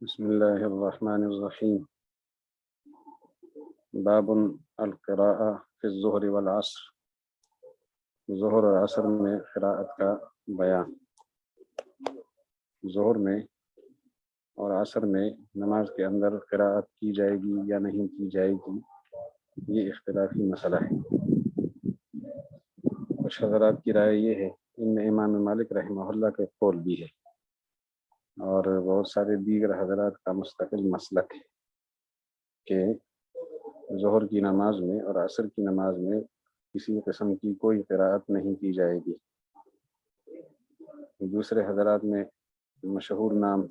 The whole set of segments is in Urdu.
بسم الله الرحمن الرحیم باب القراءة فی الظہر والعصر، ظہر اور عصر میں قراءت کا بیان۔ ظہر میں اور عصر میں نماز کے اندر قراءت کی جائے گی یا نہیں کی جائے گی، یہ اختلافی مسئلہ ہے۔ کچھ حضرات کی رائے یہ ہے، ان میں امام مالک رحمہ اللہ کا قول بھی ہے اور بہت سارے دیگر حضرات کا مستقل مسلک ہے کہ ظہر کی نماز میں اور عصر کی نماز میں کسی قسم کی کوئی قراءت نہیں کی جائے گی۔ دوسرے حضرات میں مشہور نام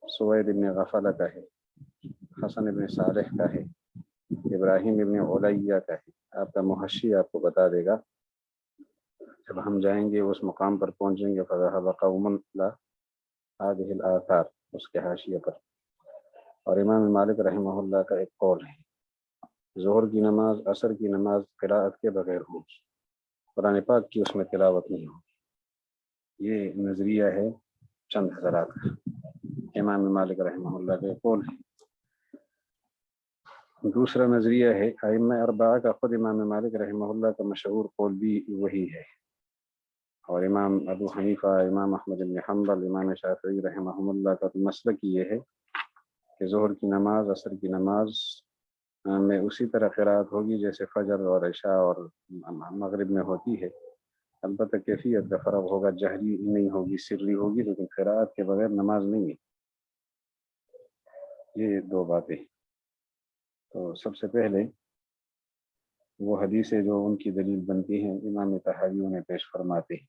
سوید بن غفلہ کا ہے، حسن بن صالح کا ہے، ابراہیم بن علیہ کا ہے۔ آپ کا محشی آپ کو بتا دے گا، جب ہم جائیں گے اس مقام پر پہنچیں گے فَذَهَبَ قَوْمٌ إِلَىٰ هَٰذِهِ الْآثَارِ، اس کے حاشیے پر۔ اور امام مالک رحمہ اللہ کا ایک قول ہے، ظہر کی نماز عصر کی نماز قراءت کے بغیر ہو، قرآن پاک کی اس میں تلاوت نہیں ہو۔ یہ نظریہ ہے چند حضرات کا، امام مالک رحمہ اللہ کا قول ہے۔ دوسرا نظریہ ہے ائمہ اربعہ کا، خود امام مالک رحمہ اللہ کا مشہور قول بھی وہی ہے، اور امام ابو حنیفہ، امام احمد بن حنبل، امام شافعی رحمہ اللہ کا تو مسلک یہ ہے کہ ظہر کی نماز عصر کی نماز میں اسی طرح قراءت ہوگی جیسے فجر اور عشاء اور مغرب میں ہوتی ہے، البتہ کیفیت کا فرق ہوگا، جہری نہیں ہوگی، سری ہوگی، لیکن قراءت کے بغیر نماز نہیں ہے۔ یہ دو باتیں۔ تو سب سے پہلے وہ حدیثیں جو ان کی دلیل بنتی ہیں امام طحاوی انہیں پیش فرماتے ہیں،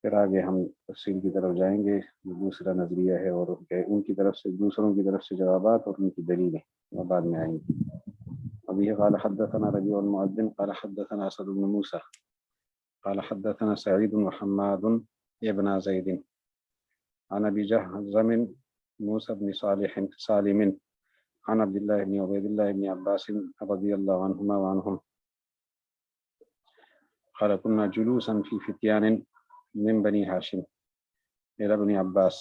پھر آگے ہم تفصیل کی طرف جائیں گے۔ دوسرا نظریہ ہے اور ان کی طرف سے، دوسروں کی طرف سے جوابات اور ان کی دلیلیں وہ بعد میں آئیں گی۔ ابھی قال حدثنا ربيع المؤذن قال حدثنا اسد بن موسى قال حدثنا سعيد وحماد ابن زيد عن ابي جهزم موسى بن صالح سالم عن عبد الله بن عبيد الله بن عباس رضي الله عنهما وعنهم قال كنا جلوسا في فتيان من بني هاشم الى ابن عباس،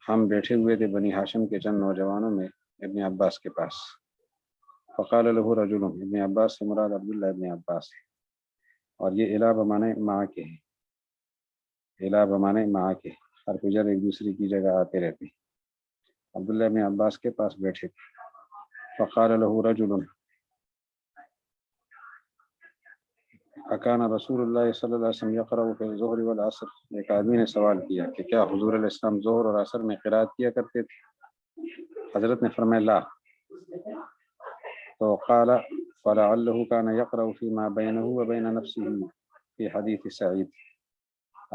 ہم بیٹھے ہوئے تھے بنی ہاشم کے چند نوجوانوں میں ابن عباس کے پاس۔ فقال له رجل، ابن عباس سے مراد عبداللہ ابن عباس ہے، اور یہ الا بمانے مع کے ہے، الا بمانے مع کے، حرف جر ایک دوسرے کی جگہ آتے رہتے ہیں۔ عبداللہ ابن عباس کے پاس بیٹھے تھے۔ فقال له رجل، اکان رسول اللہ صلی اللہ علیہ وسلم یقرأ فی الظہر والعصر، ایک آدمی نے سوال کیا کہ کیا حضور علیہ السلام ظہر اور عصر میں قرات کیا کرتے تھے؟ حضرت نے فرمایا لا۔ تو قال فلعله كان يقرأ فيما بينه وبين نفسه في حدیث سعید،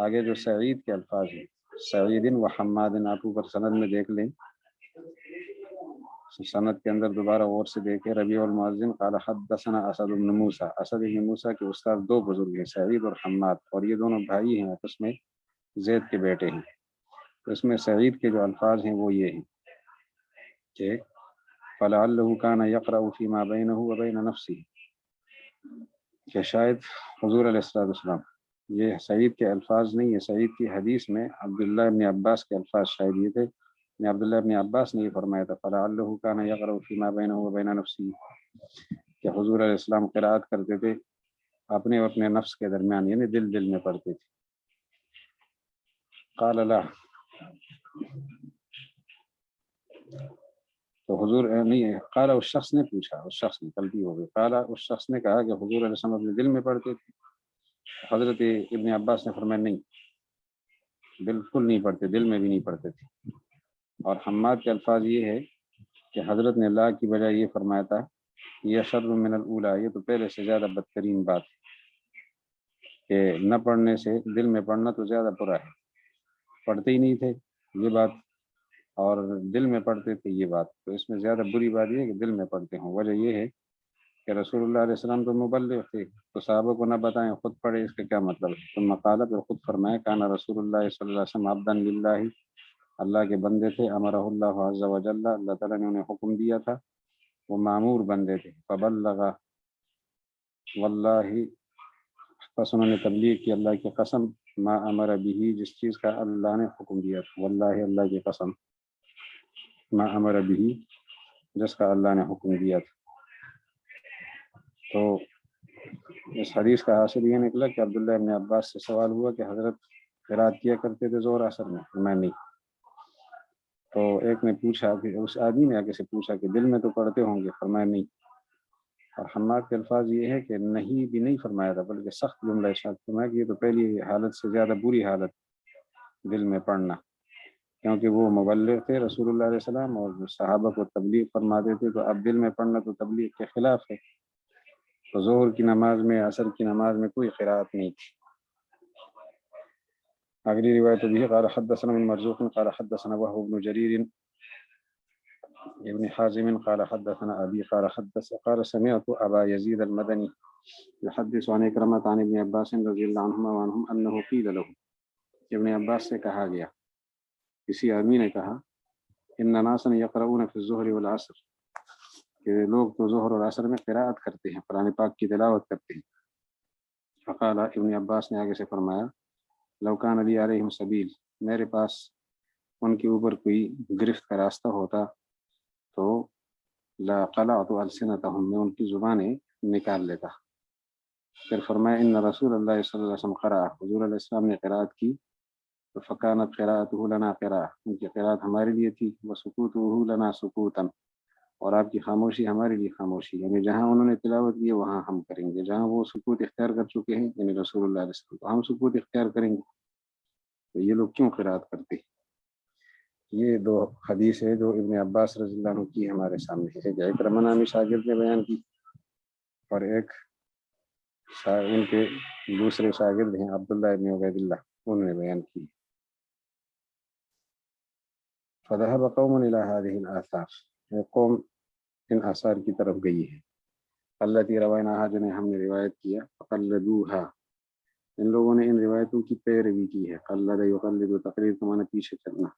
آگے جو سعید کے الفاظ ہیں، سعید و حماد، آپ اوپر سند میں دیکھ لیں، سند کے اندر دوبارہ غور سے دیکھیں، ربیع المؤذن قال حدثنا اسد بن موسیٰ، اسد بن موسیٰ کے استاد دو بزرگ ہیں، سعید اور حماد، اور یہ دونوں بھائی ہیں، آپس میں زید کے بیٹے ہیں۔ تو اس میں سعید کے جو الفاظ ہیں وہ یہ ہیں کہ فلعله كان يقرأ فيما بينه وبين نفسه، کہ شاید حضور علیہ السلام، یہ سعید کے الفاظ نہیں ہے، سعید کی حدیث میں عبداللہ ابن عباس کے الفاظ شاید یہ تھے، عبداللہ ابن عباس نے یہ فرمایا تھا فلعله كان يقرأ فيما بينه وبين نفسه، کہ حضور علیہ السلام قرات کرتے تھے اپنے اور اپنے نفس کے درمیان، یعنی دل میں پڑھتے تھے۔ قال لا، تو حضور نہیں، قال اس شخص نے پوچھا، اس شخص نے، غلطی ہو گئی، قال اس شخص نے کہا کہ حضور علیہ السلام اپنے دل میں پڑھتے تھے۔ حضرت ابن عباس نے فرمایا نہیں، بالکل نہیں پڑھتے، دل میں بھی نہیں پڑھتے تھے۔ اور حماد کے الفاظ یہ ہے کہ حضرت نے لا کی بجائے یہ فرمایا تھا یہ شر من الاولیٰ، یہ تو پہلے سے زیادہ بدترین بات ہے کہ نہ پڑھنے سے دل میں پڑھنا تو زیادہ برا ہے، پڑھتے ہی نہیں تھے یہ بات، اور دل میں پڑھتے تھے یہ بات، تو اس میں زیادہ بری بات یہ ہے کہ دل میں پڑھتے ہوں۔ وجہ یہ ہے کہ رسول اللہ علیہ السلام تو مبلغ تھے، تو صحابہ کو نہ بتائیں خود پڑھے، اس کا کیا مطلب ہے؟ تو مقالہ پہ خود فرمائے کانا رسول اللہ صلی اللہ علیہ وسلم عبدا للہ، اللہ کے بندے تھے، امرہ اللہ عز و جل، اللہ تعالیٰ نے انہیں حکم دیا تھا، وہ معمور بندے تھے، فبلغ واللہ، پس انہوں نے تبلیغ کی اللہ کی قسم، ما امر بھی، جس چیز کا اللہ نے حکم دیا تھا، واللہ اللہ کی قسم، ما امر بھی، جس کا اللہ نے حکم دیا تھا۔ تو اس حدیث کا حاصل یہ نکلا کہ عبداللہ ابن عباس سے سوال ہوا کہ حضرت قرات کیا کرتے تھے ظہر عصر میں نہیں۔ تو ایک نے پوچھا کہ اس آدمی نے آگے سے پوچھا کہ دل میں تو پڑھتے ہوں گے، فرمایا نہیں۔ اور حماد کے الفاظ یہ ہے کہ نہیں بھی نہیں فرمایا تھا، بلکہ سخت جملہ ارشاد فرمایا کہ یہ تو پہلی حالت سے زیادہ بری حالت دل میں پڑھنا، کیونکہ وہ مبلغ تھے رسول اللہ علیہ السلام اور صحابہ کو تبلیغ فرماتے تھے، تو اب دل میں پڑھنا تو تبلیغ کے خلاف ہے۔ تو ظہر کی نماز میں، عصر کی نماز میں کوئی قرات نہیں تھی۔ اگلی روایت بھی قال حدثنا من مرزوق قال حدثنا وهب بن جرير ابن حازم قال حدثنا ابي قال سمعت ابا يزيد المدني يحدث عن اكرمة عن ابن عباس رضي الله عنهما وعنهم انه قيل له، ابن عباس سے کہا گیا، کسی آدمی نے کہا، ان ناسا يقرؤون في الظهر والعصر، کہ لوگ تو ظہر اور عصر میں قراءت کرتے ہیں، قرآن پاک کی تلاوت کرتے ہیں۔ فقال، ابن عباس نے آگے سے فرمایا، لو کان علی علیہم سبیل، میرے پاس ان کے اوپر کوئی گرفت کا راستہ ہوتا تو لا قلعت السنتهم، میں ان کی زبانیں نکال لیتا۔ پھر فرمایا ان رسول اللہ صلی اللہ علیہ وسلم قرأ، حضور علیہ السلام نے قرأت کی، تو فکانت قراءته لنا قراءة، ان کی قرأت ہمارے لیے تھی، وسکوته لنا سکوتا، اور آپ کی خاموشی ہمارے لیے خاموشی، یعنی جہاں انہوں نے تلاوت کی وہاں ہم کریں گے، جہاں وہ سکوت اختیار کر چکے ہیں یعنی رسول اللہ علیہ وسلم، تو ہم سکوت اختیار کریں گے، تو یہ لوگ کیوں قرات کرتے ہیں؟ یہ دو حدیث ہے جو ابن عباس رضی اللہ عنہ کی ہمارے سامنے ہے، ایک اکرمہ نامی شاگرد نے بیان کی اور ایک ان کے دوسرے شاگرد ہیں عبداللہ ابن عبید اللہ، انہوں نے بیان کی۔ فذهب قوم الى هذه الاثار، قوم ان آثار کی طرف گئی ہے، التي رویناها جنہیں ہم نے روایت کیا، فقلدوها، ان لوگوں نے ان روایتوں کی پیروی کی ہے، قلد یقلد تقلید کو معنی پیچھے چلنا،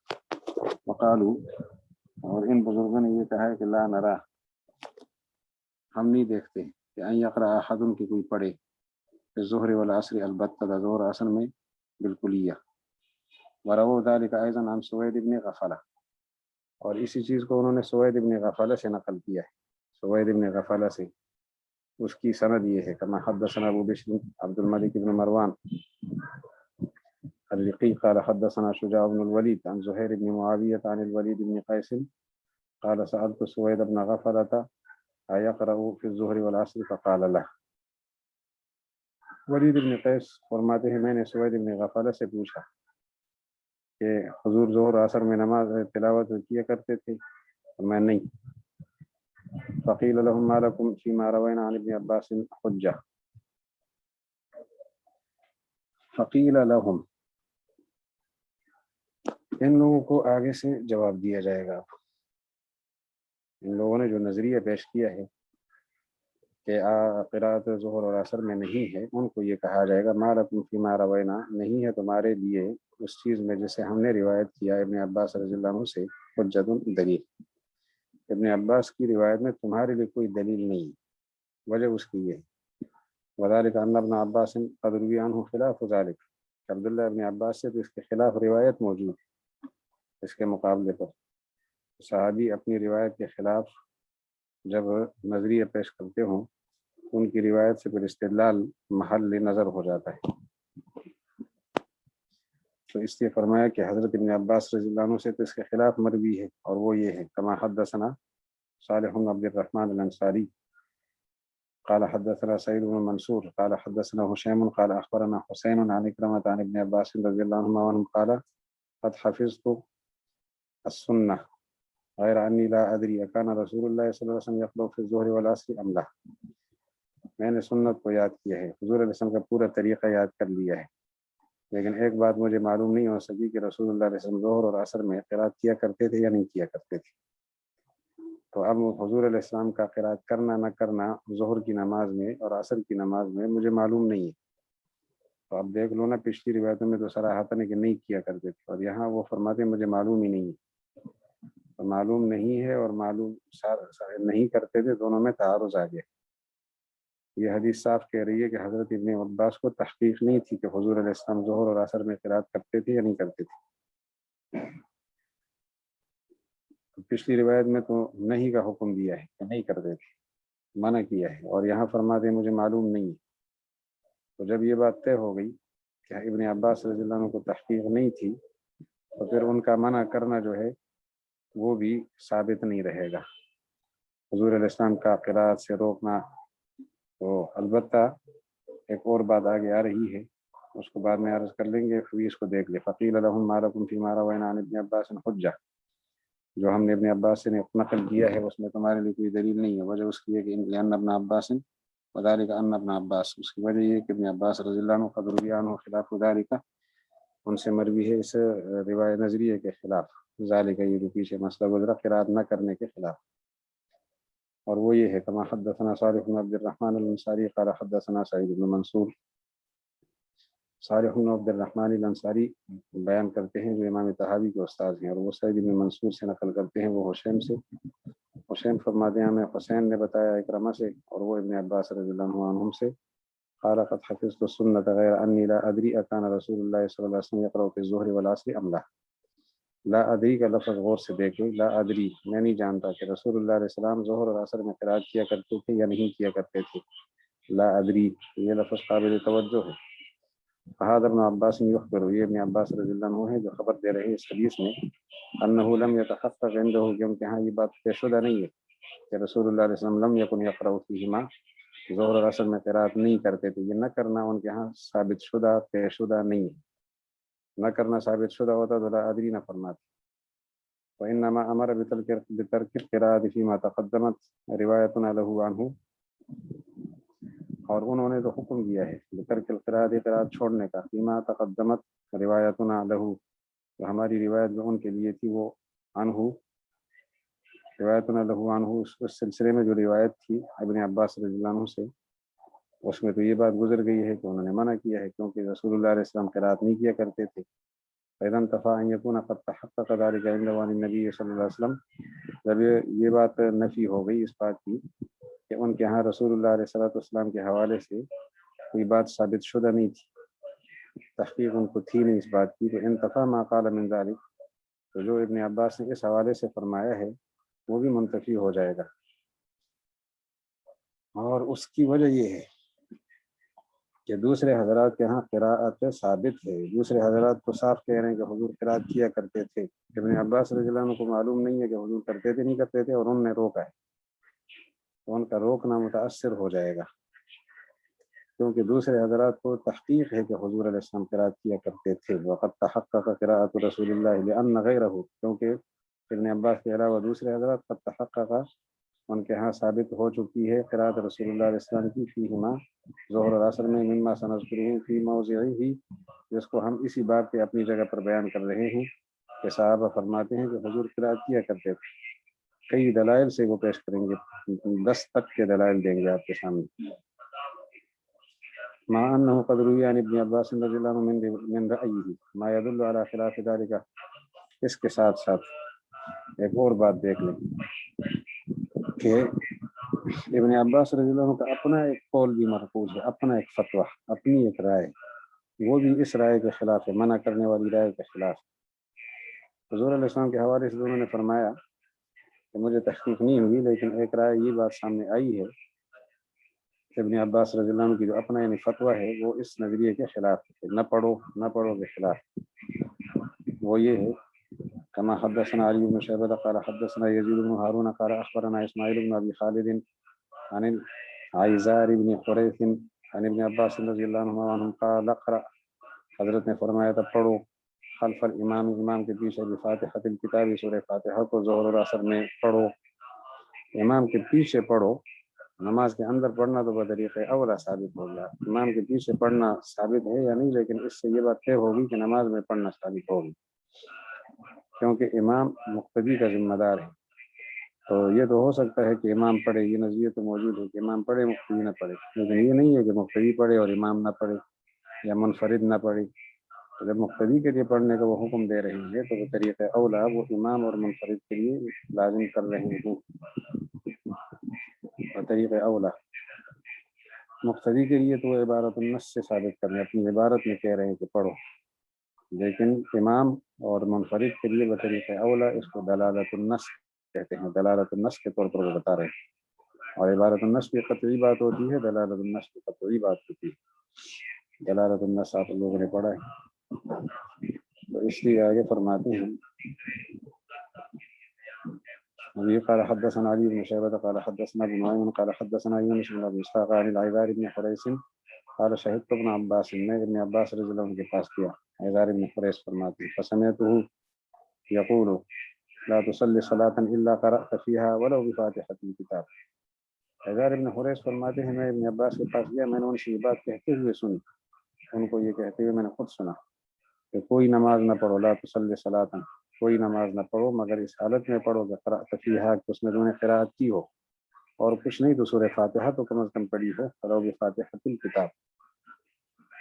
وقالو، اور ان بزرگوں نے یہ کہا ہے کہ لا نرا، ہم نہیں دیکھتے کہ ان یقرأ احد کی کوئی پڑھے، الظہر والعصر، البتہ ظہر عصر میں بالکلیہ، ورووا ذلك ايضا عن سوید ابن غفلہ، اور اسی چیز کو انہوں نے سوید ابن غفلہ سے نقل کیا ہے، سوید ابن غفلہ سے، اس کی سند یہ ہے، کما حدثنا ابو بشر عبد الملک بن مروان الرقی قال حدثنا شجاع بن الولید عن زہیر بن معاویہ عن الولید بن قیس قال سألت سوید بن غفلة أيقرأ في الظہر والعصر فقال له، ولید بن قیس فرماتے ہیں میں نے سوید بن غفلہ سے پوچھا کہ حضور ظہر عصر میں نماز تلاوت کیا کرتے تھے، میں نہیں۔ فقیل لهم ما لكم فيما روينا عن ابن عباس حجة، فقیل لهم، ان لوگوں کو آگے سے جواب دیا جائے گا، ان لوگوں نے جو نظریہ پیش کیا ہے کہ قرات ظہر اور عصر میں نہیں ہے، ان کو یہ کہا جائے گا ما لکم فیما روینا، نہیں ہے تمہارے لیے اس چیز میں جسے ہم نے روایت کیا ابن عباس رضی اللہ عنہ سے، حجت دلیل، ابن عباس کی روایت میں تمہارے لیے کوئی دلیل نہیں، وجہ اس کی یہ، وذلك ان ابن عباس قد روی عنہ خلاف ذلك، عبداللہ ابن عباس سے تو اس کے خلاف روایت موجود ہے، اس کے مقابلے پر صحابی اپنی روایت کے خلاف جب نظریہ پیش کرتے ہوں ان کی روایت سے پھر استدلال محل نظر ہو جاتا ہے، تو اس لیے فرمایا کہ حضرت ابن عباس رضی اللہ عنہ سے تو اس کے خلاف مروی ہے، اور وہ یہ ہے، کما حدثنا صالح بن عبد الرحمن الانصاری قال حدثنا سعید بن منصور قال حدثنا هشام قال اخبرنا حسین عن اکرمہ عن ابن عباس رضی اللہ عنہما عنہ قال قد حفظت السنہ غیر انی لا ادری اکان رسول اللہ صلی اللہ علیہ وسلم یقرأ فی الظہر والعصر ام لا، میں نے سنت کو یاد کیا ہے، حضور علیہ السلام کا پورا طریقہ یاد کر لیا ہے، لیکن ایک بات مجھے معلوم نہیں ہو سکی کہ رسول اللہ علیہ وسلم ظہر اور عصر میں قرات کیا کرتے تھے یا نہیں کیا کرتے تھے، تو اب حضور علیہ السلام کا قرات کرنا نہ کرنا ظہر کی نماز میں اور عصر کی نماز میں مجھے معلوم نہیں ہے، تو اب دیکھ لو نا پچھلی روایتوں میں تو صراحتاً ہے کہ نہیں کیا کرتے تھے، اور یہاں وہ فرماتے ہیں مجھے معلوم ہی نہیں ہے، تو معلوم نہیں ہے اور معلوم نہیں کرتے تھے، دونوں میں تعارض آ گیا۔ یہ حدیث صاف کہہ رہی ہے کہ حضرت ابن عباس کو تحقیق نہیں تھی کہ حضور علیہ السلام ظہر اور عصر میں قرات کرتے تھے یا نہیں کرتے تھے. پچھلی روایت میں تو نہیں کا حکم دیا ہے کہ نہیں کرتے تھے، منع کیا ہے، اور یہاں فرماتے ہیں مجھے معلوم نہیں ہے. تو جب یہ بات طے ہو گئی کہ ابن عباس رضی اللہ عنہ کو تحقیق نہیں تھی تو پھر ان کا منع کرنا جو ہے وہ بھی ثابت نہیں رہے گا. حضور علیہ السلام کا قرات سے روکنا، تو البتہ ایک اور بات آگے آ رہی ہے، اس کو بعد میں عرض کر لیں گے. ابھی اس کو دیکھ لیں. فقیل لهم ما لكم فيما روينا عن ابن عباس حجہ، جو ہم نے ابن عباس سے نقل کیا ہے اس میں تمہارے لیے کوئی دلیل نہیں ہے. وجہ اس کی ہے کہ ان ابن عباس وذلك ان ابن عباس، اس کی وجہ یہ کہ ابن عباس رضی اللہ عنہ قد روی عنہ خلاف ذلك، ان سے مروی ہے اس روایت نظریے کے خلاف. ذالک، یہ جو پیچھے مسئلہ گزرا قرات نہ کرنے کے خلاف، اور وہ یہ ہے کما حدثنا صالح بن عبد الرحمن الانصاری قال حدثنا سعید بن منصور. صالح بن عبد الرحمن الانصاری بیان کرتے ہیں جو امام طحاوی کے استاد ہیں، اور وہ سعید بن منصور سے نقل کرتے ہیں، وہ حشیم سے. حشیم فرماتے ہیں ہمیں حسین نے بتایا اکرمہ سے، اور وہ ابن عباس رضی اللہ عنہم سے. قال قد حفظت السنة غير أني لا أدري أكان رسول الله صلی اللہ علیہ وسلم يقرأ في الظهر والعصر أم لا. لا ادری کا لفظ غور سے دیکھیں. لا ادری، میں نہیں جانتا کہ رسول اللہ علیہ السلام ظہر اور عصر میں قرات کیا کرتے تھے یا نہیں کیا کرتے تھے. لا ادری، یہ لفظ قابل توجہ ہے. فهذا ابن عباس يخبر، یہ ابن عباس رضی اللہ عنہ ہے جو خبر دے رہے ہیں اس حدیث میں، انه لم يتحقق عنده، کہ ان کے ہاں یہ بات طے شدہ نہیں ہے کہ رسول اللہ علیہ وسلم لم يكن يقرأ فيهما، ظہر اور عصر میں قرات نہیں کرتے تھے. یہ نہ کرنا ان کے ہاں ثابت شدہ طے شدہ نہیں ہے. نہ کرنا ثابت شدہ ہوتا تو لا ادری نہ فرماتے. وإنما أمر بترك القراءة فيما تقدمت روایتنا له عنه، اور انہوں نے تو حکم دیا ہے بترک القراءة، قراءت چھوڑنے کا، فيما تقدمت روایتنا له، جو ہماری روایت جو ان کے لیے تھی وہ عنہ، روایتنا له عنہ، اس سلسلے میں جو روایت تھی ابن عباس رضی اللہ عنہ سے، اس میں تو یہ بات گزر گئی ہے کہ انہوں نے منع کیا ہے کیونکہ رسول اللہ علیہ السلام قراءت نہیں کیا کرتے تھے. فإذا انتفى أن يكون قد تحقق ذلك عند النبي صلی اللہ علیہ وسلم، جب یہ بات نفی ہو گئی اس بات کی کہ ان کے ہاں رسول اللہ علیہ والسلام کے حوالے سے کوئی بات ثابت شدہ نہیں تھی، تحقیق ان کو تھی نہیں اس بات کی، تو انتفى ما قال من ذلك، تو جو ابن عباس نے اس حوالے سے فرمایا ہے وہ بھی منتفی ہو جائے گا. اور اس کی وجہ یہ ہے کہ دوسرے حضرات کے ہاں قراءت ثابت ہے. دوسرے حضرات تو صاف کہہ رہے ہیں کہ حضور قراءت کیا کرتے تھے. ابن عباس رضی اللہ عنہ کو معلوم نہیں ہے کہ حضور کرتے تھے نہیں کرتے تھے، اور انہوں نے روکا ہے، تو ان کا روکنا متاثر ہو جائے گا، کیونکہ دوسرے حضرات کو تحقیق ہے کہ حضور علیہ السلام قراءت کیا کرتے تھے. وقد تحقق قراءت رسول اللہ لأن غیرہ، کیونکہ ابن عباس کے علاوہ دوسرے حضرات قد تحقق، ان کے ہاں ثابت ہو چکی ہے قراءت رسول اللہ علیہ السلام کی فیہما، ظہر اور عصر میں، مما سنذکرہ فی موضعہ، جس کو ہم اسی باب پہ اپنی جگہ پر بیان کر رہے ہیں کہ صحابہ فرماتے ہیں کہ حضور قراءت کیا کرتے تھے. کئی دلائل سے وہ پیش کریں گے، 10 تک کے دلائل دیں گے آپ کے سامنے. مع انه قد روی عن ابن عباس رضی اللہ عنہ من رأیہ ما يدل على خلاف ذلك. اس کے ساتھ ساتھ ایک اور بات دیکھ لیں کہ ابن عباس رضی اللہ عنہ کا اپنا ایک قول بھی مرفوض ہے، اپنا ایک فتویٰ، اپنی ایک رائے، وہ بھی اس رائے کے خلاف ہے، منع کرنے والی رائے کے خلاف. حضور علیہ السلام کے حوالے سے انہوں نے فرمایا کہ مجھے تحقیق نہیں ہوئی، لیکن ایک رائے یہ بات سامنے آئی ہے کہ ابن عباس رضی اللہ عنہ کی جو اپنا یعنی فتویٰ ہے وہ اس نظریے کے خلاف ہے، نہ پڑھو کے خلاف. وہ یہ ہے كما حدثنا علي بن شعبة قال حدثنا يزيد بن هارون قال أخبرنا إسماعيل بن أبي خالد عن العيزار بن حريث عن ابن عباس رضی اللہ عنہ قال اقرأ، حضرت نے فرمایا تھا پڑھو خلف الامام، امام کے پیچھے بفاتحة الکتاب، سورہ فاتحہ کو ظہر اور عصر میں پڑھو. امام کے پیچھے پڑھو، نماز کے اندر پڑھنا تو بطریق اولا ثابت ہو گیا. امام کے پیچھے پڑھنا ثابت ہے یا نہیں، لیکن اس سے یہ بات طے ہوگی کہ نماز میں پڑھنا ثابت ہوگی، کیونکہ امام مقتدی کا ذمہ دار ہے. تو یہ تو ہو سکتا ہے کہ امام پڑھے، یہ نظریہ تو موجود ہے کہ امام پڑھے مقتدی نہ پڑھے، لیکن یہ نہیں ہے کہ مقتدی پڑھے اور امام نہ پڑھے یا منفرد نہ پڑھے. تو جب مقتدی کے لیے پڑھنے کا وہ حکم دے رہے ہیں تو وہ طریق اولا وہ امام اور منفرد کے لیے لازم کر رہے ہیں، اور طریق اولا. مقتدی کے لیے تو وہ عبارت النص سے ثابت کرنے اپنی عبارت میں کہہ رہے ہیں کہ پڑھو، لیکن امام اور منفرد کے لیے بطریق اولا اس کو دلالت النص کہتے ہیں، دلالت النص کے طور پر وہ بتا رہے ہیں، اور عبارت النص بھی قطعی بات ہوتی ہے، دلالت النص بھی قطعی بات ہوتی ہے۔ دلالت النص آپ لوگوں نے پڑھا ہے، تو اس لیے آگے فرماتے ہیں وبه قال حدثنا علي بن شيبة قال حدثنا ابن نعيم قال حدثنا يونس بن ابي اسحاق عن العذار بن حريث قال شهدت ابن عباس، میں ابن عباس رضی اللہ عنہ کے پاس گیا، عذار بن حريث فرماتے ہیں فسمعته يقول لا تصلي صلاة الا قرأت فيها ولو بفاتحة الكتاب۔ عذار بن حريث فرماتے ہیں میں ابن عباس کے پاس گیا، میں نے ان سے یہ بات کہتے ہوئے سنی، ان کو یہ کہتے ہوئے میں نے خود سنا کہ کوئی نماز نہ پڑھو، لا تصلی صلاۃ، کوئی نماز نہ پڑھو مگر اس حالت میں پڑھو کہ قرأت فیہا، کہ اس میں تم نے قرأت کی ہو، اور کچھ نہیں تو سورہ فاتحہ تو کم از کم پڑھی ہو، ولو بفاتحۃ الکتاب۔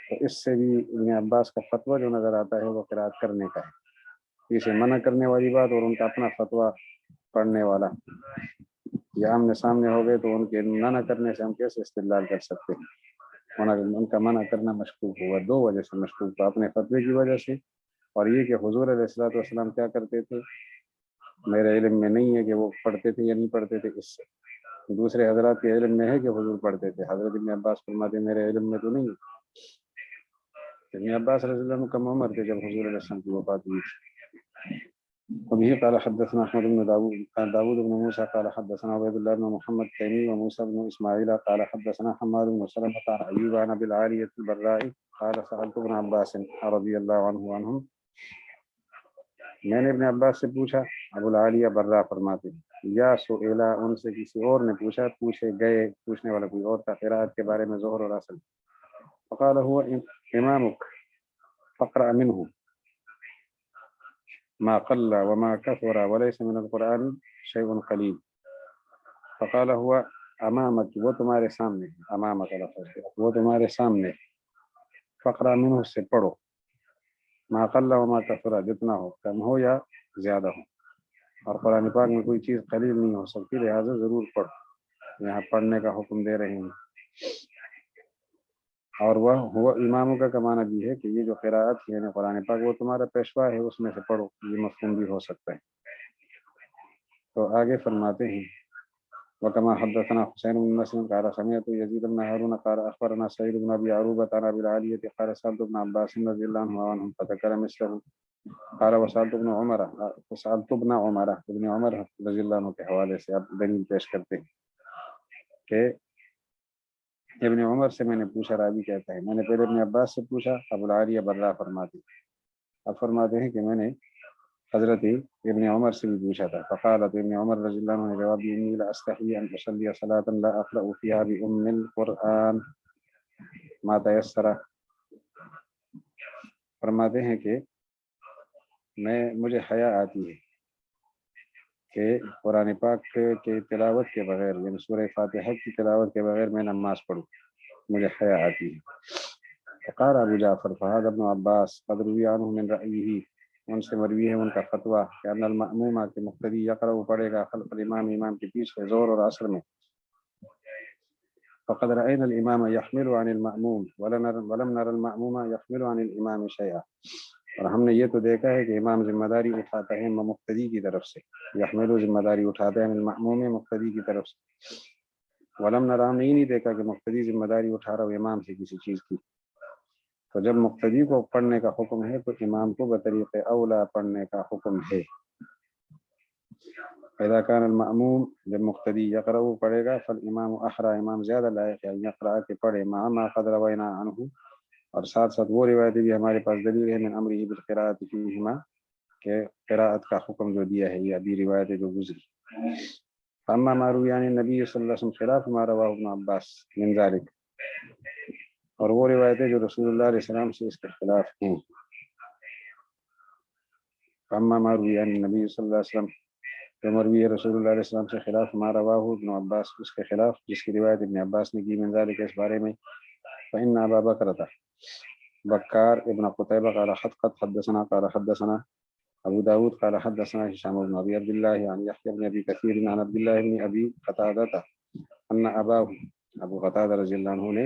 تو اس سے بھی ابن عباس کا فتویٰ جو نظر آتا ہے وہ قرأت کرنے کا ہے، اسے منع کرنے والی بات اور ان کا اپنا فتویٰ پڑھنے والا یہ آمنے سامنے ہو گئے تو ان کے منع کرنے سے ہم کیسے استدلال کر سکتے ہیں؟ ان کا منع کرنا مشکوک ہوا، دو وجہ سے مشکوک ہوا، اپنے فتوے کی وجہ سے، اور یہ کہ حضور علیہ الصلوۃ والسلام کیا کرتے تھے میرے علم میں نہیں ہے کہ وہ پڑھتے تھے یا نہیں پڑھتے تھے، اس سے دوسرے حضرات کے علم میں ہے کہ حضور پڑھتے تھے، حضرت ابن عباس فرماتے میرے علم میں تو نہیں ہے۔ ابن عباس رضی اللہ عنہ کم عمر تھے جب حضور علیہ السلام کی وفات ہوئی۔ وبه قال حدثنا احمد بن داود بن موسى قال حدثنا عبيد الله بن محمد التيمي وموسى بن اسماعيل قال حدثنا حماد بن سلمة عن ايوب عن ابي العالية البراء قال سألت ابن عباس رضي الله عنه عنهم، میں نے ابن عباس سے پوچھا، ابو العالیہ برا فرماتے ہیں یا سئلا، ان سے کسی اور نے پوچھا، پوچھے گئے، پوچھنے والا کوئی اور تھا، قرات کے بارے میں ظہر اور اصل، فقال هو امامك فاقرأ منه ما قل وما كثر وليس من القرآن شيء قليل، فقال هو امامك، وہ تمہارے سامنے، امامك لفظ وہ تمہارے سامنے، فقرأ منه سے پڑھو، ما قل وما كثر جتنا ہو، کم ہو یا زیادہ ہو، اور قرآن پاک میں کوئی چیز قلیل نہیں ہو سکتی، لہٰذا ضرور پڑھو، یہاں پڑھنے کا حکم دے رہے ہیں۔ اور وہ ہوا اماموں کا معنی بھی ہے کہ یہ جو قراءت ہے یعنی قرآن پاک وہ تمہارا پیشوا ہے، اس میں سے پڑھو، یہ مفہوم بھی ہو سکتا ہے۔ تو آگے فرماتے ہیں وكما حدثنا حسين بن مسلم قال سمعت يزيد بن هارون قال اخبرنا سعيد بن ابي عروبة عن ابي العالية قال سألت ابن عباس رضي الله عنهم فذكر مثله قال وسألت ابن عمر ابن عمر رضی اللہ عنہ کے حوالے سے آپ دلیل پیش کرتے ہیں کہ ابن عمر سے میں نے پوچھا، راوی کہتا ہے میں نے پہلے ابن عباس سے پوچھا، ابو العالیہ برا فرماتے، اب فرماتے ہیں کہ میں نے حضرت ابن عمر سے بھی پوچھا تھا، فقالت ابن عمر رضی اللہ عنہ نے جواب دیا انی لاستحی ان اصلی صلاۃ لا اقرأ فیها بأم القرآن ما تیسر، فرماتے ہیں کہ مجھے حیا آتی ہے کہ قرآن پاک کے تلاوت کے بغیر یعنی سورہ فاتحہ کی تلاوت کے بغیر میں نماز پڑھوں، مجھے حیا آتی ہے۔ فقال ابو جعفر فهذا ابن عباس قد روی عنہ من رأیہ، ان سے مروی ہے ان کا فتویٰ کہ ان المأموم کے مقتدی یقرأ پڑھے گا خلف الامام، امام کے پیچھے زور اور عصر میں، فقد رأينا الامام يحمل عن المأموم ولم نر المأموم يحمل عن الامام شيئا، اور ہم نے یہ تو دیکھا ہے کہ امام ذمہ داری اٹھاتا ہے مقتدی کی طرف سے، یحمل ذمہ داری اٹھاتا ہے المأموم مقتدی کی طرف سے، ولم نر، ہم نے یہ نہیں دیکھا کہ مقتدی ذمہ داری اٹھا رہا ہو امام سے کسی چیز کی۔ تو جب مقتدی کو پڑھنے کا حکم ہے تو امام کو بطریق اولا پڑھنے کا حکم ہے۔ اذا كان المأموم، جب مقتدی یقرأ پڑھے گا، فالامام احرى، امام زیادہ لائق ہے یقرأ کہ پڑھے، مع ما قد روینا عنہ، اور ساتھ ساتھ وہ روایتیں بھی ہمارے پاس دلیل ہے من امرہ بالقراءۃ فیہما، کہ قراءت کا حکم جو دیا ہے، یہ ابھی روایتیں جو گزری۔ اما ما روی عن النبی صلی اللہ علیہ وسلم خلاف ما رواه ابن عباس من ذلك، اور وہ روایتیں جو رسول اللہ علیہ السلام سے اس کے خلاف ہیں۔ اما ما روی عن النبی صلی اللہ علیہ وسلم، جو مروی ہے رسول اللہ علیہ السلام سے خلاف، ما رواه ابن عباس، اس کے خلاف جس کی روایت ابن عباس نے کی من ذلك اس بارے میں، فإن ابا بکرۃ بکار ابن قتیبہ قال قد حدثنا قال حدثنا ابو داود قال حدثنا هشام بن ابي عبد الله عن يحيى بن ابي كثير عن عبد الله بن ابي قتادة ان اباه، ابو قتادہ رضی اللہ عنہ نے